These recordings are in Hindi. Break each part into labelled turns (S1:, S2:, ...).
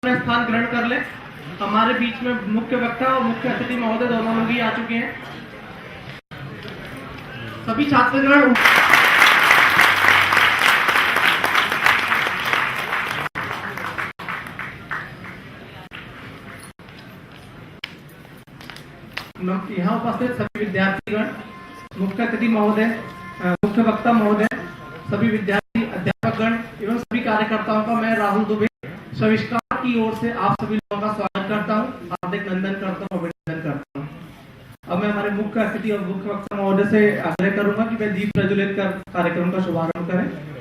S1: अपना स्थान ग्रहण कर ले। हमारे बीच में मुख्य वक्ता और मुख्य अतिथि महोदय दोनों लोग ही आ चुके हैं। सभी छात्रगण यहाँ उपस्थित सभी विद्यार्थीगण, मुख्य अतिथि महोदय, मुख्य वक्ता महोदय, सभी विद्यार्थी, अध्यापकगण एवं सभी कार्यकर्ताओं का मैं राहुल दुबे सविष्कार की ओर से आप सभी लोगों का स्वागत करता हूं, हार्दिक नंदन करता हूं, अभिनंदन करता हूं। अब मैं हमारे मुख्य अतिथि और मुख्य वक्ता महोदय से आग्रह करूंगा कि वे दीप प्रज्वलित कर कार्यक्रम का शुभारंभ करें।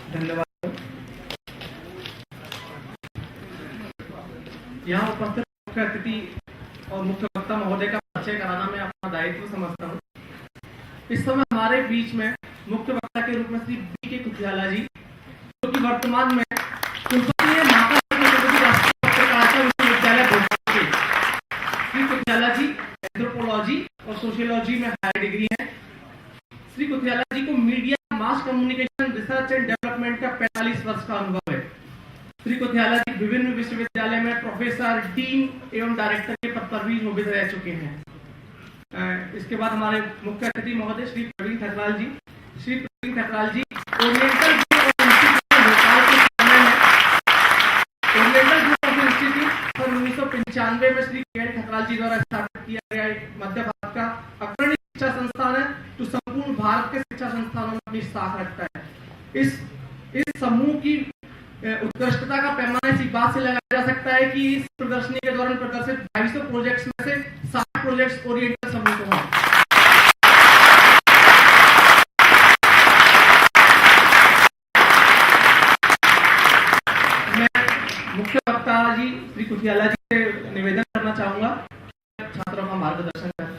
S1: धन्यवाद। यहाँ उपस्थित मुख्य अतिथि और मुख्य वक्ता महोदय का परिचय कराना मैं अपना दायित्व समझता हूँ। इस समय हमारे बीच में मुख्य वक्ता के रूप में श्री बी के कुथियाला जी, जो कि वर्तमान में कुलपति है महात्मा पत्रकारिता विश्वविद्यालय भोपाल के। श्री कुथियाला जी एंथ्रोपोलॉजी और सोशियोलॉजी में हायर डिग्री है। श्री कुथियाला जी को media, mass communication, research and development का 45 वर्ष का अनुभव है। श्री कुथियाला जी विभिन्न विश्वविद्यालय में प्रोफेसर, डीन एवं डायरेक्टर के पद पर भी शोभित रह चुके हैं। इसके बाद हमारे मुख्य अतिथि महोदय श्री प्रवीण ठकराल जी। श्री प्रवीण ठकराल जी ओरिएंटल ग्रुप ऑफ इंस्टीट्यूट 1995 में श्री के ठकराल जी द्वारा स्थापित किया गया एक मध्य भारत का अग्रणी शिक्षा संस्थान है, जो संपूर्ण भारत के शिक्षा संस्थानों में अपनी साख रखता है। इस समूह की उत्कृष्टता का पैमाना इसी बात से लगाया जा सकता है कि इस प्रदर्शनी के दौरान प्रदर्शित 250 प्रोजेक्ट्स में से 60 प्रोजेक्ट्स ओरिएंटल समूह को हैं। मैं मुख्य वक्ता जी श्री कुथियाला जी से निवेदन करना चाहूंगा, छात्रों का मार्गदर्शन करें।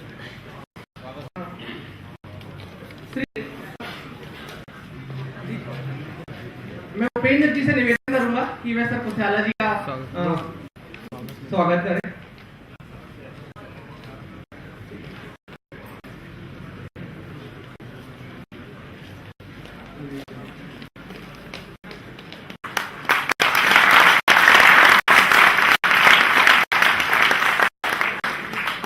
S1: मैं उपेंद्र जी से निवेदन करूंगा कि वह सर कुथियाला जी का स्वागत करें।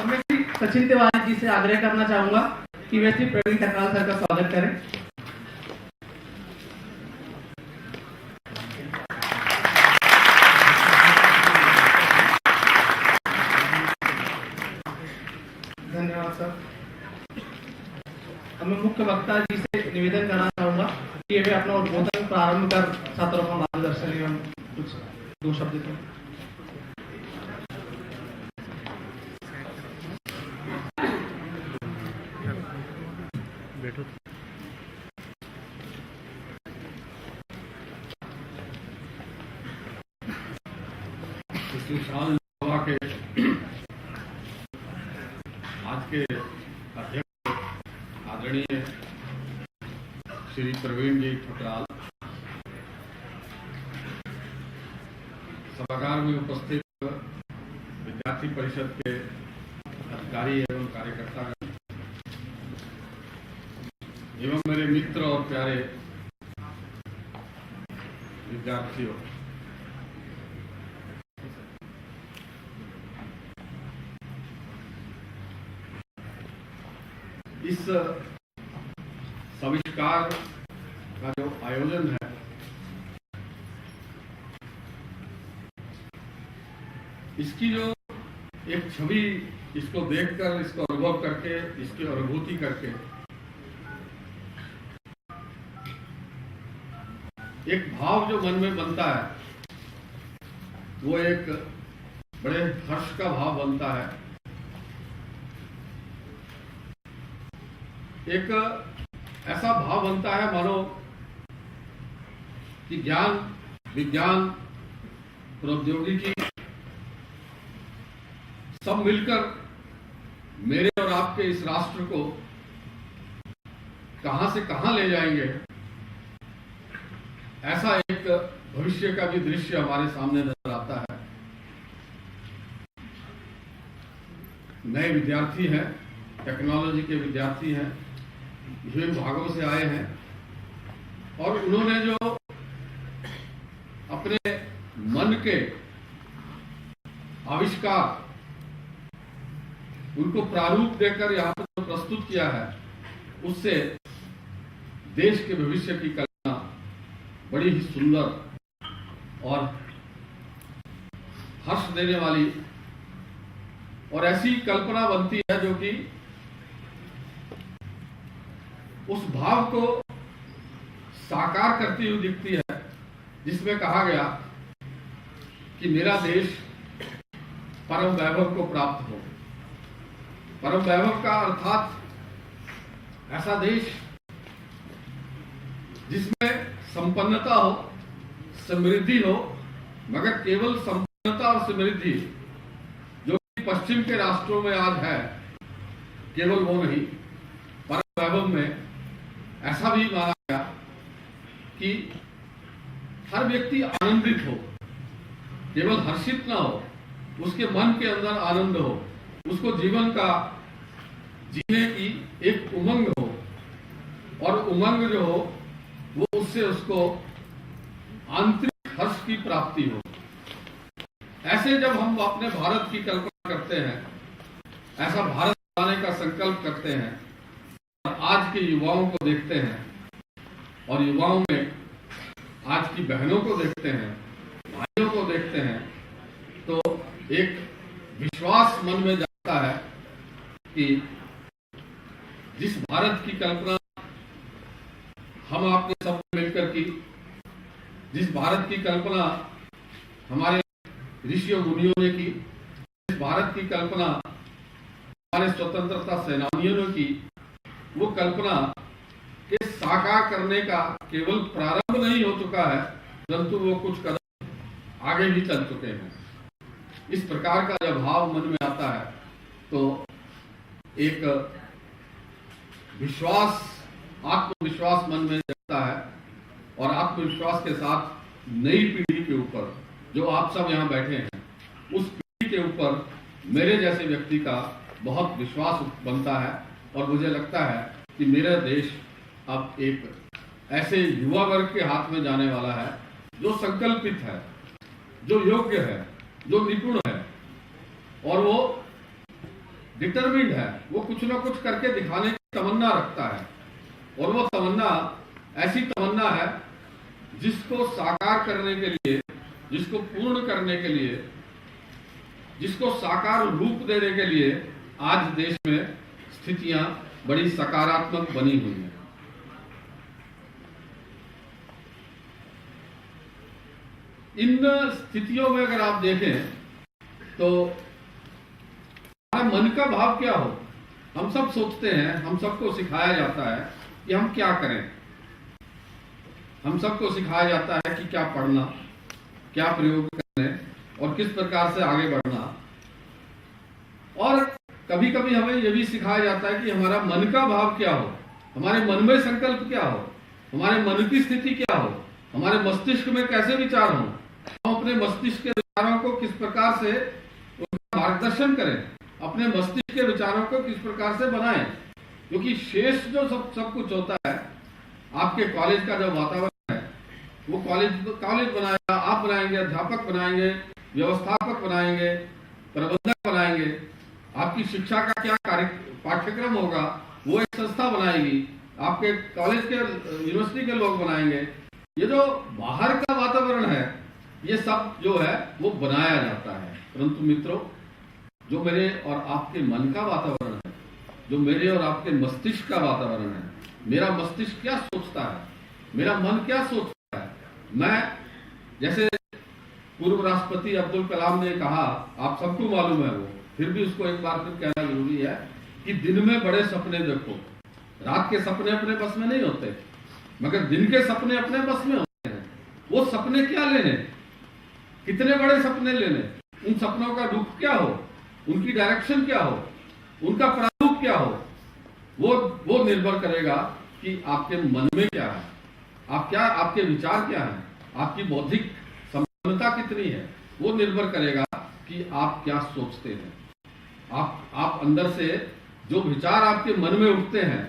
S1: मैं श्री सचिन तिवारी जी से आग्रह करना चाहूंगा कि वह श्री प्रवीण ठकराल सर का स्वागत करें। धन्यवाद सर। अब मैं मुख्य वक्ता जी से निवेदन करना चाहूंगा कि वे अपना उद्बोधन प्रारंभ कर छात्रों का मार्गदर्शन एवं कुछ दो शब्द दें। बैठो।
S2: के आज के अध्यक्ष आदरणीय श्री प्रवीण जी ठकराल, सभागार में उपस्थित विद्यार्थी परिषद के अधिकारी एवं कार्यकर्ता एवं मेरे मित्र और प्यारे विद्यार्थियों, इस सविष्कार का जो आयोजन है, इसकी जो एक छवि, इसको देखकर, इसको अनुभव करके, इसकी अनुभूति करके एक भाव जो मन में बनता है, वो एक बड़े हर्ष का भाव बनता है। एक ऐसा भाव बनता है मानो कि ज्ञान, विज्ञान, प्रौद्योगिकी सब मिलकर मेरे और आपके इस राष्ट्र को कहां से कहां ले जाएंगे, ऐसा एक भविष्य का भी दृश्य हमारे सामने नजर आता है। नए विद्यार्थी हैं, टेक्नोलॉजी के विद्यार्थी हैं, विभिन्न भागों से आए हैं और उन्होंने जो अपने मन के आविष्कार, उनको प्रारूप देकर यहाँ पर जो प्रस्तुत किया है, उससे देश के भविष्य की कल्पना बड़ी ही सुंदर और हर्ष देने वाली और ऐसी कल्पना बनती है जो कि उस भाव को साकार करती हुई दिखती है, जिसमें कहा गया कि मेरा देश परम वैभव को प्राप्त हो। परम वैभव का अर्थात ऐसा देश जिसमें संपन्नता हो, समृद्धि हो, मगर केवल संपन्नता और समृद्धि जो कि पश्चिम के राष्ट्रों में आज है, केवल वो नहीं, परम वैभव में ऐसा भी माना गया कि हर व्यक्ति आनंदित हो, केवल हर्षित ना हो, उसके मन के अंदर आनंद हो, उसको जीवन का जीने की एक उमंग हो और उमंग जो हो वो उससे उसको आंतरिक हर्ष की प्राप्ति हो। ऐसे जब हम अपने भारत की कल्पना करते हैं, ऐसा भारत बनाने का संकल्प करते हैं और आज के युवाओं को देखते हैं और युवाओं में आज की बहनों को देखते हैं, भाइयों को देखते हैं, तो एक विश्वास मन में जाता है कि जिस भारत की कल्पना हम आपने सब मिलकर की, जिस भारत की कल्पना हमारे ऋषियों मुनियों ने की, जिस भारत की कल्पना हमारे स्वतंत्रता सेनानियों ने की, वो कल्पना के साकार करने का केवल प्रारंभ नहीं हो चुका है, परंतु वो कुछ कदम आगे भी चल चुके हैं। इस प्रकार का जब भाव मन में आता है तो एक विश्वास, आत्मविश्वास मन में जगता है और आत्मविश्वास के साथ नई पीढ़ी के ऊपर, जो आप सब यहाँ बैठे हैं, उस पीढ़ी के ऊपर मेरे जैसे व्यक्ति का बहुत विश्वास बनता है और मुझे लगता है कि मेरा देश अब एक ऐसे युवा वर्ग के हाथ में जाने वाला है जो संकल्पित है, जो योग्य है, जो निपुण है और वो डिटरमिन्ड है, वो कुछ ना कुछ करके दिखाने की तमन्ना रखता है और वो तमन्ना ऐसी तमन्ना है जिसको साकार करने के लिए, जिसको पूर्ण करने के लिए, जिसको साकार रूप देने के लिए आज देश में स्थितियां बड़ी सकारात्मक बनी हुई हैं। इन स्थितियों में अगर आप देखें तो हमारे मन का भाव क्या हो, हम सब सोचते हैं, हम सबको सिखाया जाता है कि हम क्या करें, हम सबको सिखाया जाता है कि क्या पढ़ना, क्या प्रयोग करने और किस प्रकार से आगे बढ़ना, और कभी कभी हमें यह भी सिखाया जाता है कि हमारा मन का भाव क्या हो, हमारे मन में संकल्प क्या हो, हमारे मन की स्थिति क्या हो, हमारे मस्तिष्क में कैसे विचार हो, हम अपने मस्तिष्क के विचारों को किस प्रकार से उनका मार्गदर्शन करें, अपने मस्तिष्क के विचारों को किस प्रकार से बनाएं, क्योंकि शेष जो सब कुछ होता है, आपके कॉलेज का जो वातावरण है, वो कॉलेज बनाएगा, आप बनाएंगे, अध्यापक बनाएंगे, व्यवस्थापक बनाएंगे, प्रबंधक बनाएंगे, आपकी शिक्षा का क्या पाठ्यक्रम होगा वो एक संस्था बनाएगी, आपके कॉलेज के यूनिवर्सिटी के लोग बनाएंगे। ये जो बाहर का वातावरण है, ये सब जो है वो बनाया जाता है। परंतु मित्रों, जो मेरे और आपके मन का वातावरण है, जो मेरे और आपके मस्तिष्क का वातावरण है, मेरा मस्तिष्क क्या सोचता है, मेरा मन क्या सोचता है, मैं जैसे पूर्व राष्ट्रपति अब्दुल कलाम ने कहा, आप सबको मालूम है वो, फिर भी उसको एक बार फिर कहना जरूरी है कि दिन में बड़े सपने देखो, रात के सपने अपने बस में नहीं होते, मगर दिन के सपने अपने बस में होते हैं। वो सपने क्या लेने, कितने बड़े सपने लेने, उन सपनों का रुख क्या हो, उनकी डायरेक्शन क्या हो, उनका प्रारूप क्या हो, वो निर्भर करेगा कि आपके मन में क्या है, आपके विचार क्या है, आपकी बौद्धिक संपन्नता कितनी है, वो निर्भर करेगा कि आप क्या सोचते हैं। आप अंदर से जो विचार आपके मन में उठते हैं,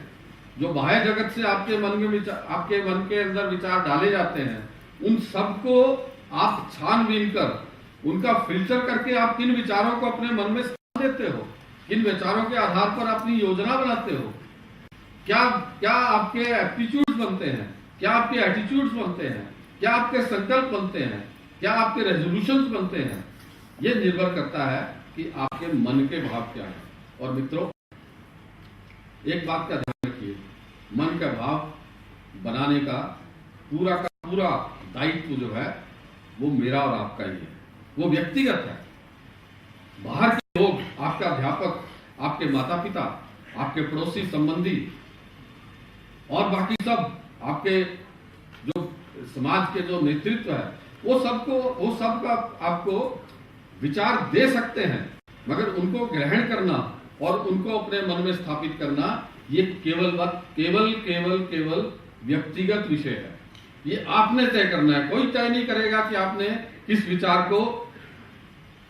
S2: जो बाह्य जगत से आपके मन के अंदर विचार डाले जाते हैं, उन सबको आप छानबीन कर, उनका फिल्टर करके आप किन विचारों को अपने मन में स्थान देते हो, किन विचारों के आधार पर अपनी योजना बनाते हो, क्या आपके एप्टीट्यूड्स बनते हैं, क्या आपके एटीट्यूड्स बनते हैं, क्या आपके संकल्प बनते हैं, क्या आपके रेजोल्यूशंस बनते हैं, ये निर्भर करता है कि आपके मन के भाव क्या है। और मित्रों, एक बात का ध्यान रखिए, मन का भाव बनाने का पूरा दायित्व जो है वो मेरा और आपका ही है, वो व्यक्तिगत है। बाहर के लोग, आपका अध्यापक, आपके माता पिता, आपके पड़ोसी संबंधी और बाकी सब आपके जो समाज के जो नेतृत्व है, वो सबका आपको विचार दे सकते हैं, मगर उनको ग्रहण करना और उनको अपने मन में स्थापित करना, ये केवल व्यक्तिगत विषय है। ये आपने तय करना है, कोई तय नहीं करेगा कि आपने किस विचार को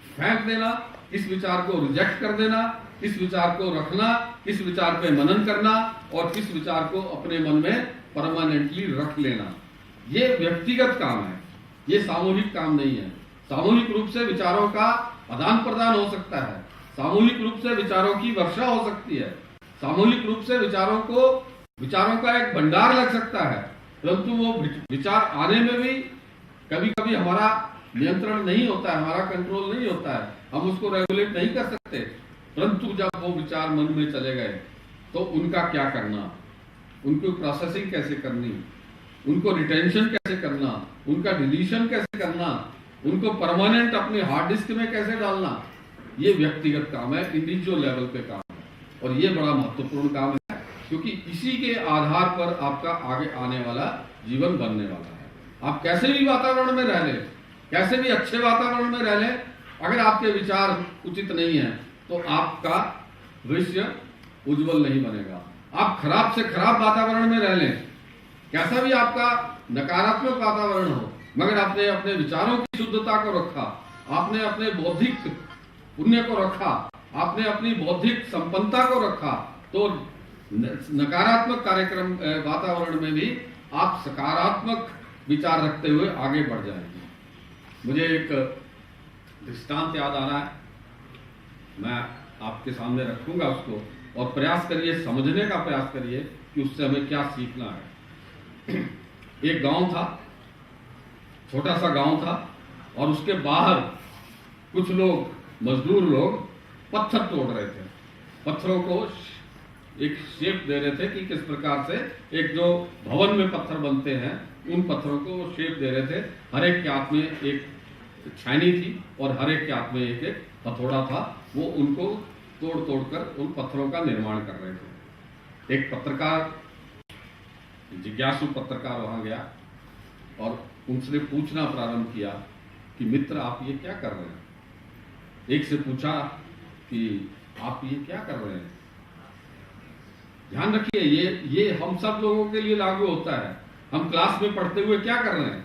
S2: फेंक देना, किस विचार को रिजेक्ट कर देना, किस विचार को रखना, किस विचार पे मनन करना और किस विचार को अपने मन में परमानेंटली रख लेना। ये व्यक्तिगत काम है, ये सामूहिक काम नहीं है। सामूहिक रूप से विचारों का आदान प्रदान हो सकता है, सामूहिक रूप से विचारों की वर्षा हो सकती है, सामूहिक रूप से विचारों का एक भंडार लग सकता है, परंतु वो विचार आने में भी कभी कभी हमारा नियंत्रण नहीं होता है, हमारा कंट्रोल नहीं होता है, हम उसको रेगुलेट नहीं कर सकते। परंतु जब वो विचार मन में चले गए तो उनका क्या करना, उनको प्रोसेसिंग कैसे करनी, उनको रिटेंशन कैसे करना, उनका डिलीशन कैसे करना, उनको परमानेंट अपने हार्ड डिस्क में कैसे डालना, ये व्यक्तिगत काम है, इंडिविजुअल लेवल पे काम है। और ये बड़ा महत्वपूर्ण काम है, क्योंकि इसी के आधार पर आपका आगे आने वाला जीवन बनने वाला है। आप कैसे भी वातावरण में रह लें, कैसे भी अच्छे वातावरण में रह लें, अगर आपके विचार उचित नहीं है तो आपका भविष्य उज्जवल नहीं बनेगा। आप खराब से खराब वातावरण में रह लें, कैसा भी आपका नकारात्मक वातावरण हो, मगर आपने अपने विचारों की शुद्धता को रखा, आपने अपने बौद्धिक पुण्य को रखा, आपने अपनी बौद्धिक संपन्नता को रखा, तो नकारात्मक वातावरण में भी आप सकारात्मक विचार रखते हुए आगे बढ़ जाएंगे। मुझे एक दृष्टांत याद आ रहा है, मैं आपके सामने रखूंगा उसको, और प्रयास करिए, समझने का प्रयास करिए कि उससे हमें क्या सीखना है। एक गांव था, छोटा सा गांव था, और उसके बाहर कुछ लोग, मजदूर लोग पत्थर तोड़ रहे थे, पत्थरों को एक शेप दे रहे थे कि किस प्रकार से एक जो भवन में पत्थर बनते हैं उन पत्थरों को वो शेप दे रहे थे। हर एक के हाथ में एक छानी थी और हर एक के हाथ में एक एक हथौड़ा था, वो उनको तोड़ तोड़ कर उन पत्थरों का निर्माण कर रहे थे। एक पत्रकार, जिज्ञासु पत्रकार वहां गया और उनसे पूछना प्रारंभ किया कि मित्र, आप ये क्या कर रहे हैं। एक से पूछा कि आप ये क्या कर रहे हैं। ध्यान रखिए, ये हम सब लोगों के लिए लागू होता है। हम क्लास में पढ़ते हुए क्या कर रहे हैं,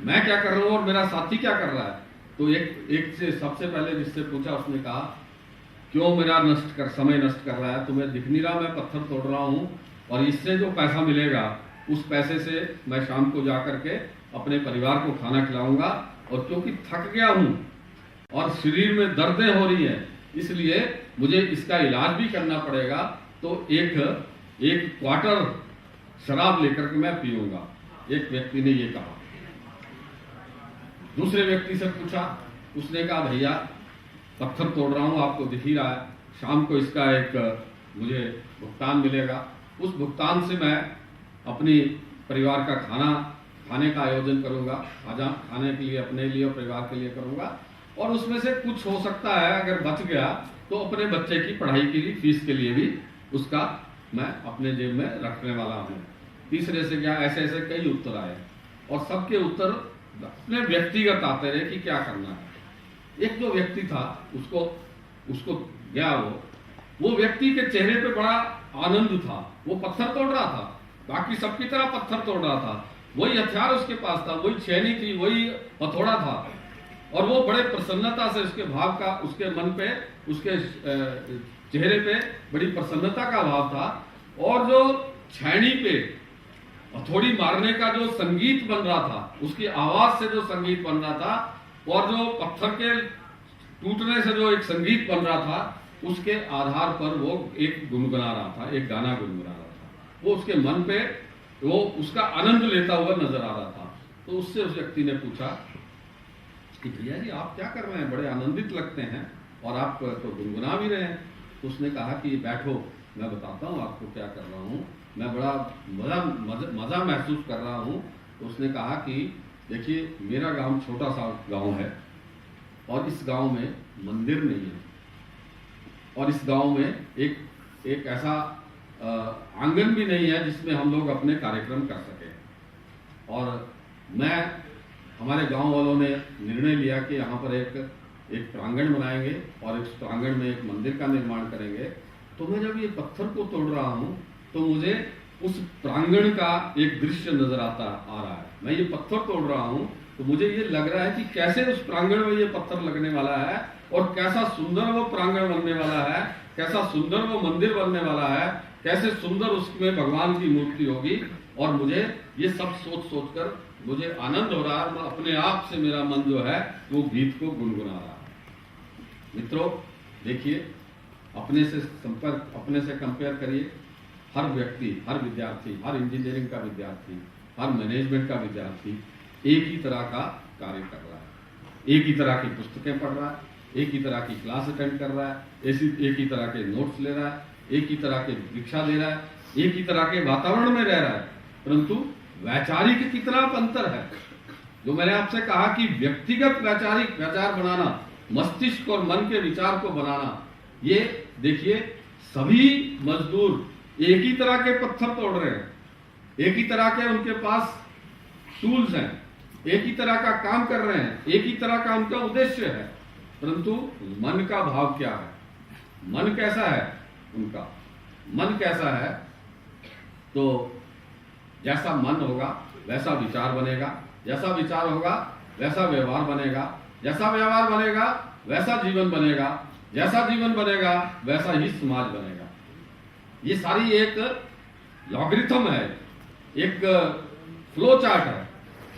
S2: मैं क्या कर रहा हूँ और मेरा साथी क्या कर रहा है। तो एक से सबसे पहले जिससे पूछा उसने कहा क्यों मेरा समय नष्ट कर रहा है, तुम्हें दिख नहीं रहा मैं पत्थर तोड़ रहा हूँ और इससे जो पैसा मिलेगा उस पैसे से मैं शाम को जा करके अपने परिवार को खाना खिलाऊंगा, और क्योंकि थक गया हूँ और शरीर में दर्दें हो रही हैं इसलिए मुझे इसका इलाज भी करना पड़ेगा, तो एक क्वार्टर शराब लेकर के मैं पीऊंगा। एक व्यक्ति ने ये कहा। दूसरे व्यक्ति से पूछा, उसने कहा भैया पत्थर तोड़ रहा हूं, आपको दिख ही रहा है, शाम को इसका एक मुझे भुगतान मिलेगा, उस भुगतान से मैं अपनी परिवार का खाने का आयोजन करूंगा, खाने के लिए अपने लिए और परिवार के लिए करूंगा, और उसमें से कुछ हो सकता है अगर बच गया तो अपने बच्चे की पढ़ाई के लिए फीस के लिए भी उसका मैं अपने जेब में रखने वाला हूं। तीसरे से क्या, ऐसे ऐसे कई उत्तर आए और सबके उत्तर अपने व्यक्तिगत आते रहे कि क्या करना है। एक जो व्यक्ति था उसको गया, वो व्यक्ति के चेहरे पे बड़ा आनंद था, वो पत्थर तोड़ रहा था, बाकी सबकी तरह पत्थर तोड़ रहा था, वही हथियार उसके पास था, वही छेनी थी, वही हथौड़ा था, और वो बड़े प्रसन्नता से उसके भाव का, उसके मन पे, उसके चेहरे पे बड़ी प्रसन्नता का भाव था। और जो छेनी पे हथौड़ी मारने का जो संगीत बन रहा था, उसकी आवाज से जो संगीत बन रहा था, और जो पत्थर के टूटने से जो एक संगीत बन रहा था, उसके आधार पर वो एक गुनगुना रहा था, एक गाना गुनगुना रहा था। वो उसके मन पे वो उसका आनंद लेता हुआ नजर आ रहा था। तो उससे उस व्यक्ति ने पूछा कि भैया जी आप क्या कर रहे हैं, बड़े आनंदित लगते हैं और आप तो गुनगुना भी रहे हैं। तो उसने कहा कि बैठो मैं बताता हूँ आपको क्या कर रहा हूँ, मैं बड़ा मजा महसूस कर रहा हूँ। तो उसने कहा कि देखिए मेरा गांव छोटा सा गांव है और इस गांव में मंदिर नहीं है, और इस गांव में एक ऐसा आंगन भी नहीं है जिसमें हम लोग अपने कार्यक्रम कर सके। और हमारे गांव वालों ने निर्णय लिया कि यहाँ पर एक प्रांगण बनाएंगे और इस प्रांगण में एक मंदिर का निर्माण करेंगे। तो मैं जब ये पत्थर को तोड़ रहा हूँ तो मुझे उस प्रांगण का एक दृश्य नजर आ रहा है। मैं ये पत्थर तोड़ रहा हूँ तो मुझे ये लग रहा है कि कैसे उस प्रांगण में ये पत्थर लगने वाला है और कैसा सुंदर वो प्रांगण बनने वाला है, कैसा सुंदर वो मंदिर बनने वाला है, कैसे सुंदर उसमें भगवान की मूर्ति होगी। और मुझे ये सब सोच कर मुझे आनंद हो रहा है, मैं अपने आप से मेरा मन जो है वो गीत को गुनगुना रहा है। मित्रों देखिए, अपने से कंपेयर करिए। हर व्यक्ति, हर विद्यार्थी, हर इंजीनियरिंग का विद्यार्थी, हर मैनेजमेंट का विद्यार्थी एक ही तरह का कार्य कर रहा है, एक ही तरह की पुस्तकें पढ़ रहा है, एक ही तरह की क्लास अटेंड कर रहा है, एक ही तरह के नोट्स ले रहा है, एक ही तरह की दीक्षा दे रहा है, एक ही तरह के वातावरण में रह रहा है, परंतु वैचारिक कितना अंतर है। जो मैंने आपसे कहा कि व्यक्तिगत वैचारिक विचार बनाना, मस्तिष्क और मन के विचार को बनाना, ये देखिए सभी मजदूर एक ही तरह के पत्थर तोड़ रहे हैं, एक ही तरह के उनके पास टूल्स हैं, एक ही तरह का काम कर रहे हैं, एक ही तरह का उनका उद्देश्य है, परंतु मन का भाव क्या है, मन कैसा है, उनका मन कैसा है। तो जैसा मन होगा वैसा विचार बनेगा, जैसा विचार होगा वैसा व्यवहार बनेगा, जैसा व्यवहार बनेगा वैसा जीवन बनेगा, जैसा जीवन बनेगा वैसा ही समाज बनेगा। ये सारी एक लॉगरिथम है, एक फ्लो चार्ट है।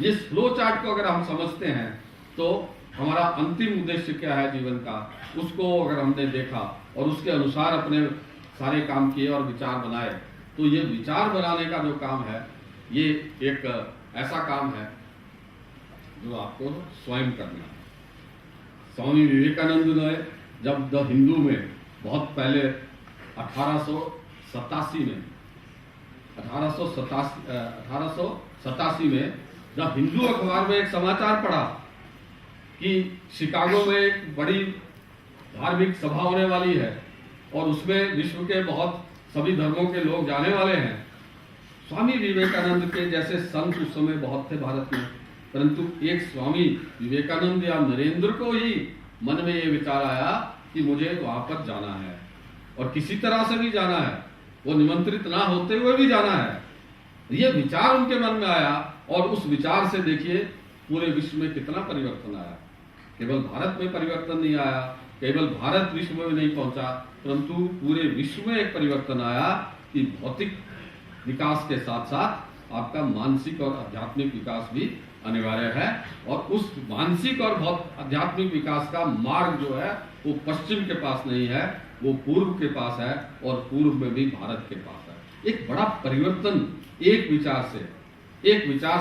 S2: इस फ्लो चार्ट को अगर हम समझते हैं तो हमारा अंतिम उद्देश्य क्या है जीवन का, उसको अगर हमने देखा और उसके अनुसार अपने सारे काम किए और विचार बनाए, तो ये विचार बनाने का जो काम है ये एक ऐसा काम है जो आपको स्वयं करना है। स्वामी विवेकानंद ने जब द हिंदू में बहुत पहले 1887 में द हिंदू अखबार में एक समाचार पढ़ा कि शिकागो में एक बड़ी धार्मिक सभा होने वाली है और उसमें विश्व के बहुत सभी धर्मों के लोग जाने वाले हैं। स्वामी विवेकानंद के जैसे संत उस समय बहुत थे भारत में, परंतु एक स्वामी विवेकानंद या नरेंद्र को ही मन में ये विचार आया कि मुझे वहां पर जाना है और किसी तरह से भी जाना है, वो निमंत्रित ना होते हुए भी जाना है। ये विचार उनके मन में आया और उस विचार से देखिए पूरे विश्व में कितना परिवर्तन आया। केवल भारत में परिवर्तन नहीं आया, केवल भारत विश्व में नहीं पहुंचा, परंतु पूरे विश्व में एक परिवर्तन आया कि भौतिक विकास के साथ साथ आपका मानसिक और आध्यात्मिक विकास भी अनिवार्य है। और उस मानसिक और आध्यात्मिक विकास का मार्ग जो है वो पश्चिम के पास नहीं है, वो पूर्व के पास है, और पूर्व में भी भारत के पास है। एक बड़ा परिवर्तन एक विचार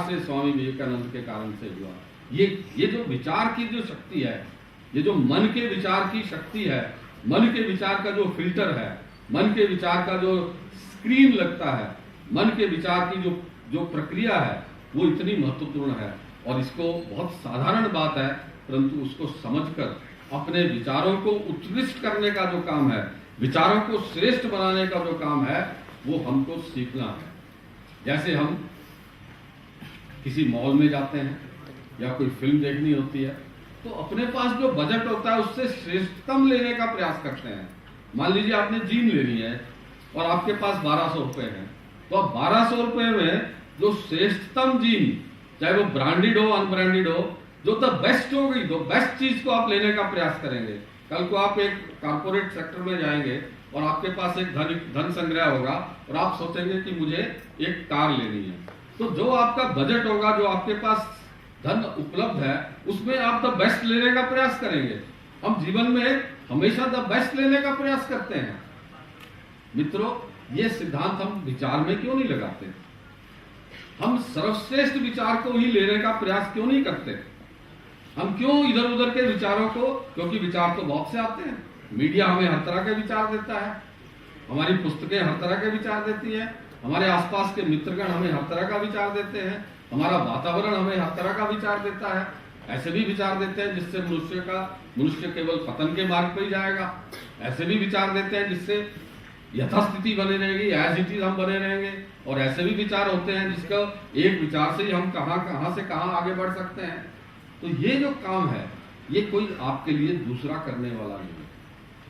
S2: से स्वामी विवेकानंद के कारण से हुआ। ये जो विचार की जो शक्ति है, ये जो मन के विचार की शक्ति है, मन के विचार का जो फिल्टर है, मन के विचार का जो स्क्रीन लगता है, मन के विचार की जो प्रक्रिया है, वो इतनी महत्वपूर्ण है। और इसको बहुत साधारण बात है, परंतु उसको समझकर अपने विचारों को उत्कृष्ट करने का जो काम है, विचारों को श्रेष्ठ बनाने का जो काम है, वो हमको सीखना है। जैसे हम किसी मॉल में जाते हैं या कोई फिल्म देखनी होती है, तो अपने पास जो बजट होता है उससे श्रेष्ठतम लेने का प्रयास करते हैं। मान लीजिए आपने जीन लेनी है और आपके पास 1200 रुपए हैं, तो आप 1200 रुपए में जो श्रेष्ठतम जीन, चाहे वो ब्रांडेड हो अनब्रांडेड हो, जो द बेस्ट होगी, जो बेस्ट चीज को आप लेने का प्रयास करेंगे। कल को आप एक कारपोरेट सेक्टर में जाएंगे और आपके पास एक धन संग्रह होगा और आप सोचेंगे कि मुझे एक कार लेनी है, तो जो आपका बजट होगा, जो आपके पास धन उपलब्ध है, उसमें आप द बेस्ट लेने का प्रयास करेंगे। हम जीवन में हमेशा द बेस्ट लेने का प्रयास करते हैं। मित्रों, ये सिद्धांत हम विचार में क्यों नहीं लगाते? हम सर्वश्रेष्ठ विचार को ही लेने का प्रयास क्यों नहीं करते? हम क्यों इधर उधर के विचारों को, क्योंकि विचार तो बहुत से आते हैं, मीडिया हमें हर तरह के विचार देता है, हमारी पुस्तकें हर तरह के विचार देती हैं, हमारे आसपास के मित्रगण हमें हर तरह का विचार देते हैं, हमारा वातावरण हमें हर तरह का विचार देता है। ऐसे भी विचार देते हैं जिससे मनुष्य केवल पतन के मार्ग पर ही जाएगा। ऐसे भी विचार देते हैं जिससे यथास्थिति बनी रहेगी, एज इट इज हम बने रहेंगे। और ऐसे भी विचार होते हैं जिसका एक विचार से ही हम कहां से कहां आगे बढ़ सकते हैं। तो ये जो काम है, ये कोई आपके लिए दूसरा करने वाला नहीं है।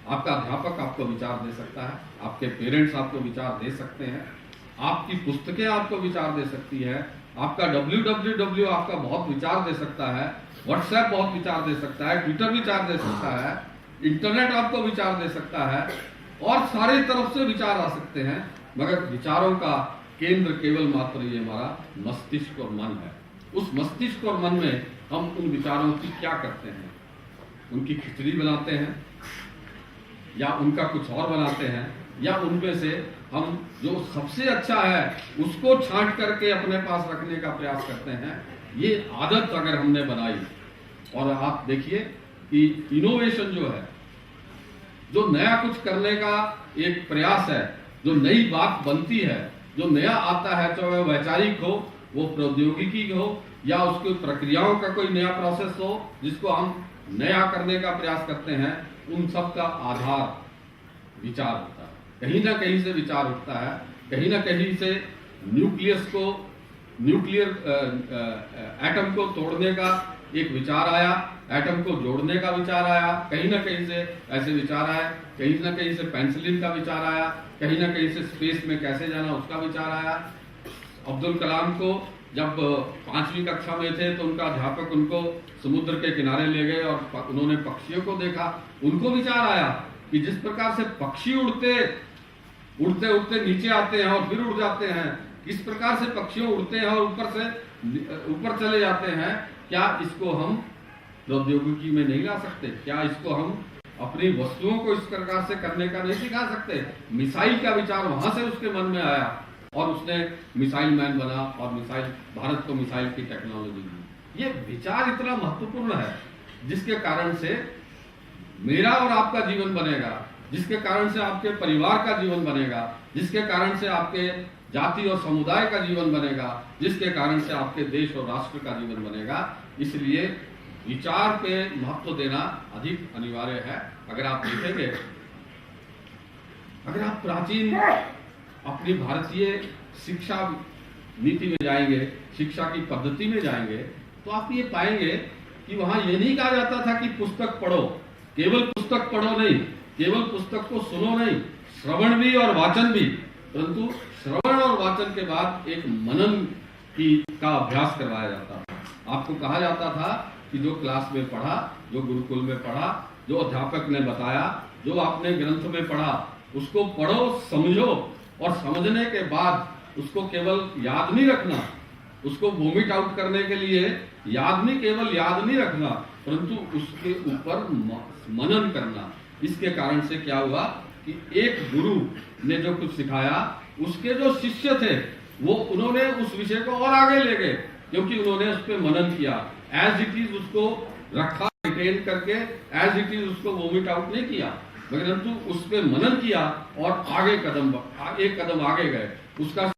S2: आपका अध्यापक आपको विचार दे सकता है, आपके पेरेंट्स आपको विचार दे सकते हैं, आपकी पुस्तकें आपको विचार दे सकती है, आपका www आपका बहुत विचार दे सकता है, व्हाट्सएप बहुत विचार दे सकता है, ट्विटर विचार दे सकता है, इंटरनेट आपको विचार दे सकता है, और सारी तरफ से विचार आ सकते हैं। मगर विचारों का केंद्र केवल मात्र ये हमारा मस्तिष्क और मन है। उस मस्तिष्क और मन में हम उन विचारों की क्या करते हैं? उनकी खिचड़ी बनाते हैं, या उनका कुछ और बनाते हैं, या उनमें से हम जो सबसे अच्छा है उसको छांट करके अपने पास रखने का प्रयास करते हैं। ये आदत अगर हमने बनाई, और आप देखिए कि इनोवेशन जो है, जो नया कुछ करने का एक प्रयास है, जो नई बात बनती है, जो नया आता है, चाहे वो वैचारिक हो, वो प्रौद्योगिकी हो, या उसकी प्रक्रियाओं का कोई नया प्रोसेस हो जिसको हम नया करने का प्रयास करते हैं, उन सब का आधार विचार होता है। कहीं ना कहीं से विचार उठता है, कहीं ना कहीं से न्यूक्लियर एटम को तोड़ने का एक विचार आया, एटम को जोड़ने का विचार आया, कहीं ना कहीं से ऐसे विचार आए, कहीं ना कहीं से पेंसिलिन का विचार आया, कहीं ना कहीं से स्पेस में कैसे जाना उसका विचार आया। अब्दुल कलाम को जब 5वीं कक्षा में थे तो उनका अध्यापक उनको समुद्र के किनारे ले गए और उन्होंने पक्षियों को देखा, उनको विचार आया कि जिस प्रकार से पक्षी उड़ते उड़ते नीचे आते हैं और फिर उड़ जाते हैं, किस प्रकार से पक्षियों उड़ते हैं और ऊपर चले जाते हैं, क्या इसको हम प्रौद्योगिकी में नहीं ला सकते? क्या इसको हम अपनी वस्तुओं को इस प्रकार से करने का नहीं सिखा सकते? मिसाइल का विचार वहां से उसके मन में आया और उसने मिसाइल मैन बना और भारत को मिसाइल की टेक्नोलॉजी दी। ये विचार इतना महत्वपूर्ण है जिसके कारण से मेरा और आपका जीवन बनेगा, जिसके कारण से आपके परिवार का जीवन बनेगा, जिसके कारण से आपके जाति और समुदाय का जीवन बनेगा, जिसके कारण से आपके देश और राष्ट्र का जीवन बनेगा। इसलिए विचार पे महत्व देना अधिक अनिवार्य है। अगर आप देखेंगे, अगर आप प्राचीन अपनी भारतीय शिक्षा नीति में जाएंगे, शिक्षा की पद्धति में जाएंगे, तो आप ये पाएंगे कि वहां ये नहीं कहा जाता था कि पुस्तक पढ़ो, केवल पुस्तक पढ़ो नहीं, केवल पुस्तक को सुनो नहीं, श्रवण भी और वाचन भी, परंतु श्रवण और वाचन के बाद एक मनन का अभ्यास करवाया जाता था। आपको कहा जाता था कि जो क्लास में पढ़ा, जो गुरुकुल में पढ़ा, जो अध्यापक ने बताया, जो आपने ग्रंथ में पढ़ा, उसको पढ़ो, समझो, और समझने के बाद उसको केवल याद नहीं रखना, उसको वोमिट आउट करने के लिए केवल याद नहीं रखना, परंतु उसके ऊपर मनन करना। इसके कारण से क्या हुआ कि एक गुरु ने जो कुछ सिखाया, उसके जो शिष्य थे वो उन्होंने उस विषय को और आगे ले गए, क्योंकि उन्होंने उस पर मनन किया, एज इट इज उसको रखा, रिटेन करके एज इट इज उसको वोमिट आउट नहीं किया, परंतु उस पर मनन किया और एक कदम आगे गए। उसका